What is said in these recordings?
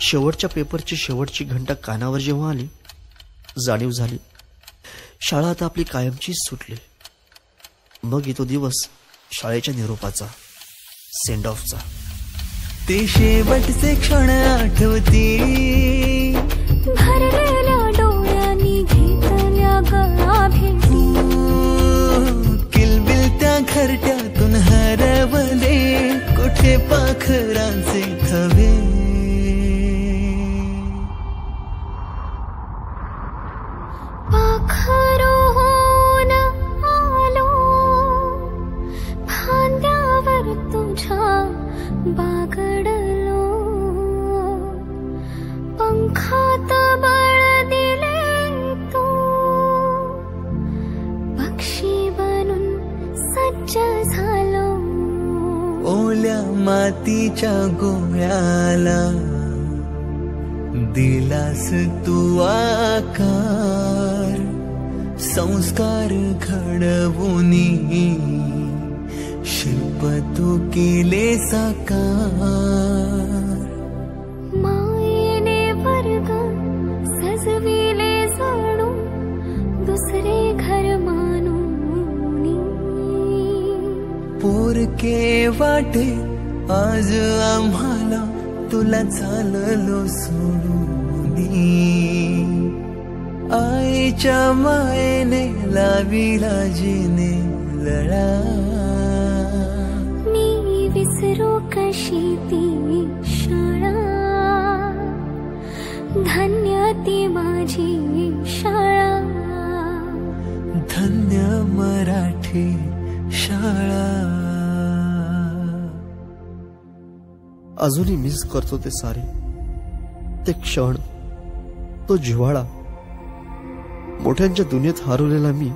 शेवटच्या पेपरची शेवटची घंटा कानावर जेव्हा आली, जाणीव झाली शाळा आता आपली कायमचीच सुटली. मग येतो दिवस शाळेच्या निरोपाचा, सेंड ऑफचा. ते शेवटचे क्षण आठवती, भरलेल्या डोळ्यांनी घेतल्या गळा भेटी. किलबिलत्या घरट्यातून हरवले कुठे पाखरांचे थवे. पाखरोन आलो फांद्यावर तुझ्या बागडलो. पंखात बळ दिले तू, पक्षी बनून सज्ज झालो. ओल्या मातीच्या गोळ्याला दिलास तू आकार. संस्कार घडवूनी शिल्प तू केले साकार. मायेने वर्ग सजविले जणू दुसरे घर मानूनी. पोरके वाटे आज आम्हाला तुला चाललो सोडूनी. आईच्या मायेने लाविला जिने लळा. मी विसरू कशी ती शाळा, धन्य ती माझी शाळा. धन्य मराठी शाळा. अजूनही मिस करतो ते सारे, ते क्षण, तो जिव्हाळा. मोठ्यांच्या दुनियेत हरवलेला मी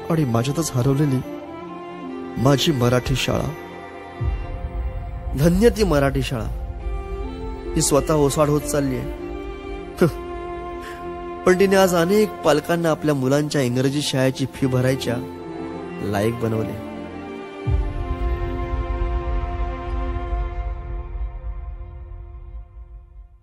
आणि माझ्यातच हरवलेली माझी मराठी शाळा. धन्य ती मराठी शाळा. ती स्वतः ओसाड होत चालली आहे, पण तिने आज अनेक पालकांना आपल्या मुलांच्या इंग्रजी शाळेची फी भरायच्या लायक बनवले.